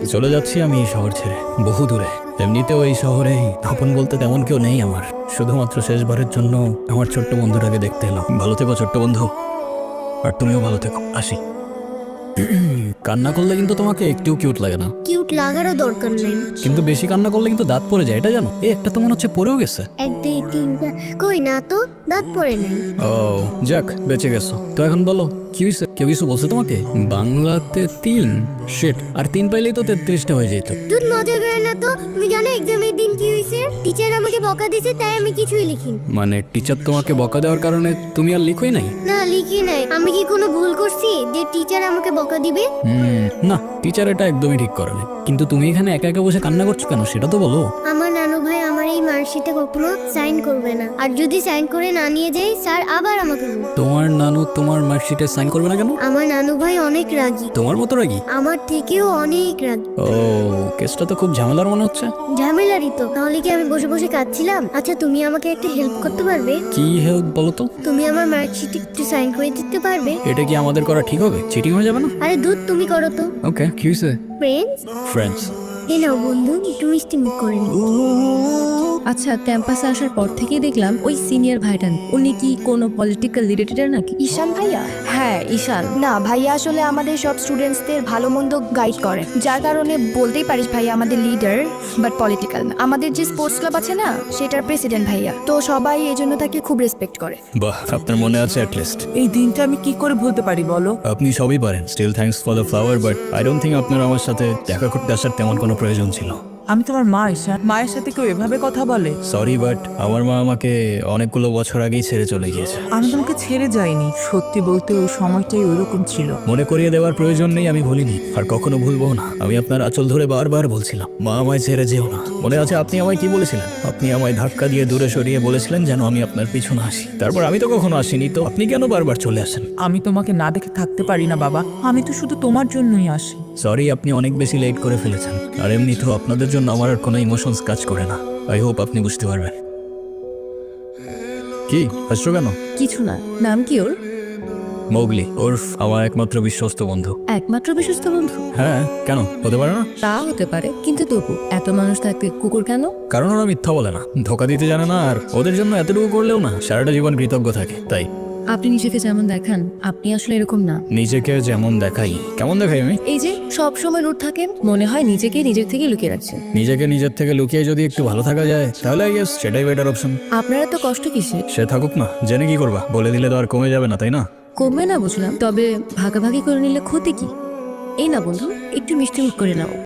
চলে যাচ্ছি আমি এই শহর ছেড়ে বহু দূরে। এমনিতেও এই শহরে আপন বলতে তেমন কেউ নেই আমার। শুধুমাত্র শেষবারের জন্য আমার ছোট্ট বন্ধুটাকে দেখতে এলাম। ভালো থেকো ছোট্ট বন্ধু, আর তুমিও ভালো থেকো। আসি। কান্না করলে কিন্তু তোমাকে একটু কিউট লাগে না, কিউট লাগারও দরকার নেই। কিন্তু বেশি কান্না করলে কিন্তু দাঁত পড়ে যায়, এটা জানো? একটা তো মনে হচ্ছে পড়েও গেছে। এক দুই তিনটা কই না তো, দাঁত পড়ে নেই। ও যাক, বেঁচে গেছো তো। এখন বলো কি হয়েছে? কেউ কিছু বলছে তোমাকে? বাংলাতে 3 শিট, আর 3 পাইলেই তো 33টা হয়ে যেত। তুই মজা করে না তো। তুমি জানো এক্সামের দিন কি হয়েছে? টিচার আমাকে বকা দিয়েছে, তাই আমি কিছুই লিখিনি। মানে টিচার তোমাকে বকা দেওয়ার কারণে তুমি আর লিখোই নাই? না লিখি নাই। আমি কি কোনো ভুল করছি যে টিচার আমাকে বকা দিবে? না, টিচার এটা একদমই ঠিক করেনি। কিন্তু তুমি এখানে একা একা বসে কান্না করছো কেন সেটা তো বলো। আমার নানু ভাই আমার এই মার্কশিটে কখনো সাইন করবে না, আর যদি সাইন করে না নিয়ে যাই স্যার আবার আমাকে বলবে। তোমার নানু তোমার মার্কশিটে সাইন করবে না কেন? আমার নানু ভাই অনেক রাগী, তোমার মতো রাগি? আমার থেকেও অনেক রাগী। ও, কেসটা তো খুব ঝামেলার মনে হচ্ছে। ঝামেলারই তো, তাহলে কি আমি বসে বসে কাঁদছিলাম? আচ্ছা তুমি আমাকে একটা হেল্প করতে পারবে? কি হেল্প বলো তো? তুমি আমার মার্কশিটে একটু সাইন করে দিতে পারবে? এটা কি আমাদের করা ঠিক হবে? চিটিং হয়ে যাবে না? আরে দুধ তুমি করো তো। ওকে, কি হয়েছে? Friends, friends? এ নাও বন্ধু, একটু মিষ্টি মুখ করে নিও। আচ্ছা, ক্যাম্পাসে আসার পর থেকেই দেখলাম ওই সিনিয়র ভাইটা, উনি কি কোনো পলিটিক্যাল রিলেটেড নাকি? ঈশান ভাইয়া? হ্যাঁ, ঈশান। না ভাইয়া আসলে আমাদের সব স্টুডেন্টসদের ভালো মন্দ গাইড করে, যার কারণে বলতেই পারিস ভাইয়া আমাদের লিডার, বাট পলিটিক্যাল না। আমাদের যে স্পোর্টস ক্লাব আছে না, সেটার প্রেসিডেন্ট ভাইয়া, তো সবাই এই জন্য তাকে খুব রেসপেক্ট করে। বাহ, আপনার মনে আছে অ্যাট লিস্ট। এই দিনটা আমি কি করে ভুলতে পারি বলো? আপনি সবই পারেন। Still thanks for the flower, but I don't think আপনার আমার সাথে দেখা করতে আসার তেমন কোনো প্রয়োজন ছিল। আমি তোমার মা ঈশান, মায়ের সাথে কেউ এভাবে কথা বলে? সরি, বাট আমার মা আমাকে অনেকগুলো বছর আগেই ছেড়ে চলে গিয়েছে। আমি তোমাকে ছেড়ে যাইনি, সত্যি বলতে ওই সময়টাই ওইরকম ছিল। মনে করিয়ে দেওয়ার প্রয়োজন নেই, আমি ভুলিনি আর কখনো ভুলবো না। আমি আপনার আঁচল ধরে বারবার বলছিলাম, মা আমায় ছেড়ে যেও না। মনে আছে আপনি আমায় কি বলেছিলেন? আপনি আমায় ধাক্কা দিয়ে দূরে সরিয়ে বলেছিলেন যেন আমি আপনার পিছনে আসি। তারপর আমি তো কখনো আসিনি, তো আপনি কেন বারবার চলে আসেন? আমি তোমাকে না দেখে থাকতে পারি না বাবা, আমি তো শুধু তোমার জন্যই আসি। সরি, আপনি অনেক বেশি লেট করে ফেলেছেন। আর এমনি তো আপনাদের জন্য আমার আর কোনো ইমোশনস কাজ করে না। আই হোপ আপনি বুঝতে পারবেন। কি হাসছো কেন? কিছু না। নাম কি ওর? মৌগলি, ওরফ আমার একমাত্র বিশ্বস্ত বন্ধু। একমাত্র বিশ্বস্ত বন্ধু? হ্যাঁ, কেন হতে পারে না? তা হতে পারে, কিন্তু তবু এত মানুষ থাকতে কুকুর কেন? কারণ ওরা মিথ্যা বলে না, ধোকা দিতে জানে না, আর ওদের জন্য এতটুকু করলেও না সারাটা জীবন কৃতজ্ঞ থাকে। তাই আপনি নিজেকে যেমন দেখান, আপনি আসলে এরকম না। নিজেকে যেমন দেখাই? কেমন দেখাই আমি? এই যে সব সময় রুট থাকেন, মনে হয় নিজেকে নিজের থেকে লুকিয়ে রাখছেন। নিজেকে নিজের থেকে লুকিয়ে যদি একটু ভালো থাকা যায় তাহলে আই গেস সেটাই বেটার অপশন। আপনারা তো কষ্ট কিসে? সে থাকুক না, জেনে কি করবা? বলে দিলে তো আর কমে যাবে না, তাই না? কমবে না বুঝলাম, তবে ভাগাভাগি করে নিলে ক্ষতি কি? এই না বন্ধু, একটু মিষ্টি মুখ করে নাও।